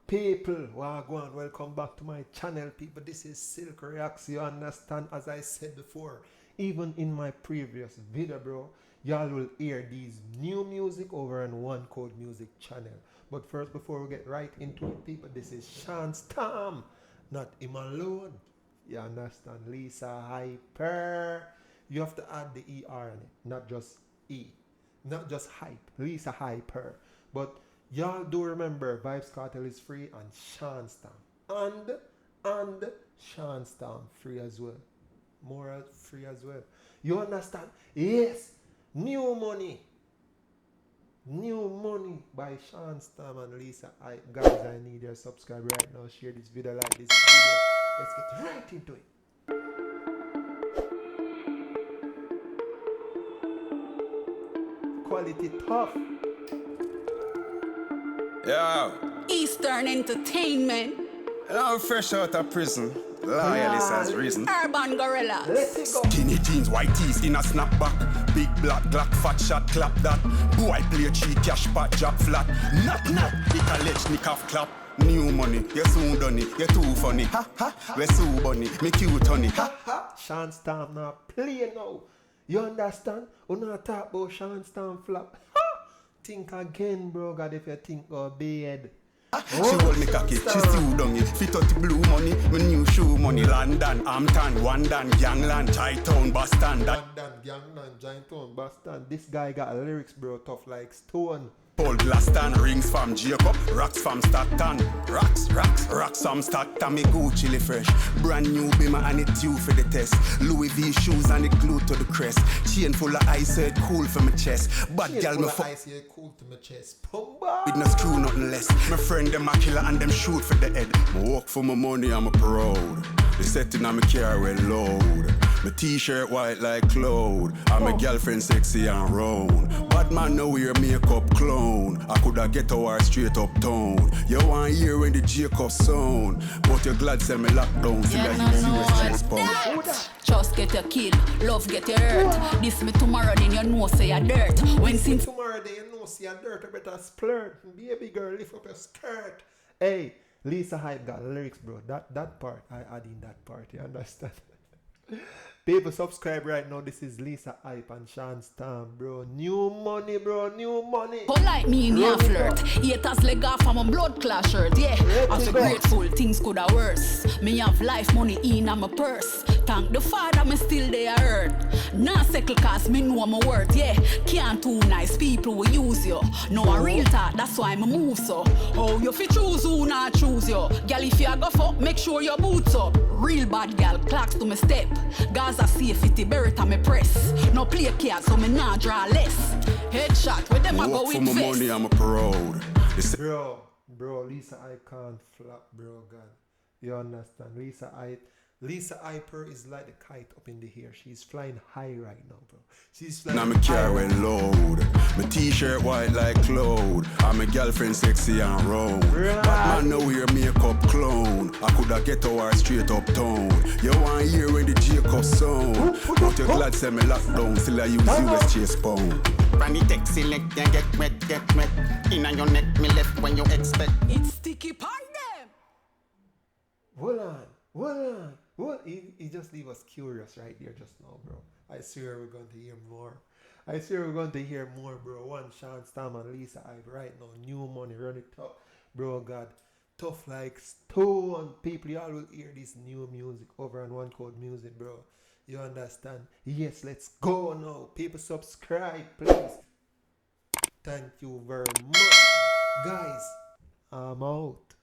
People, wagwan, welcome back to my channel, people. This is Silk Reacts, you understand, as I said before, even in my previous video, bro, y'all will hear these new music over on One Code Music channel. But first, before we get right into it, people, this is Shawn's Tam, not him alone. You understand? Lisa Hyper. You have to add the ER in it, not just E. Not just hype. Lisa Hyper. But y'all do remember Vibes Cartel is free and Shawn's Tam. And Shawn's Tam free as well. More free as well. You understand? Yes. New money. New money by Shawn's Tam and Lisa Hype. Guys, I need your subscribe right now. Share this video, like this video. Let's get right into it. Quality tough. Yeah. Eastern Entertainment. And I'm fresh out of prison. Loyalist has reason. Urban Gorillas. Let's go. Skinny jeans, white tees in a snapback. Big black Glock, fat shot, clap that. Boy play cheat, cash pot, drop flat. Knock, it a ledge, nick off clap. New money, you soon done it, you too funny. Ha ha, we so bunny, me cute honey. Ha ha. Shawn's Tam now play now. You understand? We not talk about Shawn's Tam flop. Ha! Think again, bro. God, if you think go bad. She hold me cocky, she still done it. Fit out the blue money, my new shoe money. London, Hampton, Wandan, Gangland, Chi-Town, Boston. London, Gangland, Giant Boston. This guy got lyrics, bro, tough like stone. Paul Glaston, rings from Jacob, rocks from Stockton. Rocks from Stockton, me Gucci li fresh. Brand new Bima and it due for the test. Louis V shoes and it glued to the crest. Chain full of ice, so it cool for my chest. Bad gal me fuck. Ice, yeah, cool to my chest. Pumba. With no screw, nothing less. My friend them a killer and them shoot for the head. I work for my money, I'm a proud. The setting on my car well load. My t-shirt white like cloud. And my girlfriend sexy and round. Bad man know wear makeup clown. I coulda get her straight uptown. You want hear when the Jacob sound. But you're glad sell me lockdown. Till I use US chest pound. Just get your kid, love get your hurt. This me tomorrow, then you know say you're dirt. When since Tomorrow day you know see a dirt, you better splurt. Baby girl, lift up your skirt. Hey, Lisa Hype got lyrics, bro. That part, I add in that part, you understand? People subscribe right now. This is Lisa Hype and Shawn's Tam, bro. New money, bro. New money. polite me in your flirt. Haters leg off from a blood clash shirt. Yeah, I feel grateful, things could have worse. Me have life money in my purse. Thank the Father, me still there earth. Nah settle cause me know my worth. Yeah, can't too nice people will use you. No a real talk, that's why me move so. Oh, you fi choose who not choose you. Girl, if you go fuck, make sure your boots up. Real bad girl, clocks to me step. Gaza safety, Beretta me press. No play cards, so me nah draw less. Headshot, with them I go work with for my vest. money, I'm a proud. Bro, Lisa Hype can't flop, bro, God. You understand? Lisa Hyper is like the kite up in the air. She's flying high right now, bro. She's flying Now me car well load. My t-shirt white like cloud. And my girlfriend sexy and round. But man know wear makeup clown. I coulda get her straight uptown. You want hear when the Jacob sound. But you glad say me lockdown. Still I use US chase pound. Granny text select and get wet. In on your neck, me left when you expect. It's sticky pie them. Hold on. What? He just leave us curious right there just now, bro. I swear we're going to hear more. Bro. One Shawn's Tam and Lisa Hype right now. New money, run it up. Bro, God. Tough like stone. People, y'all will hear this new music over on One Code Music, bro. You understand? Yes, let's go now. People, subscribe, please. Thank you very much. Guys, I'm out.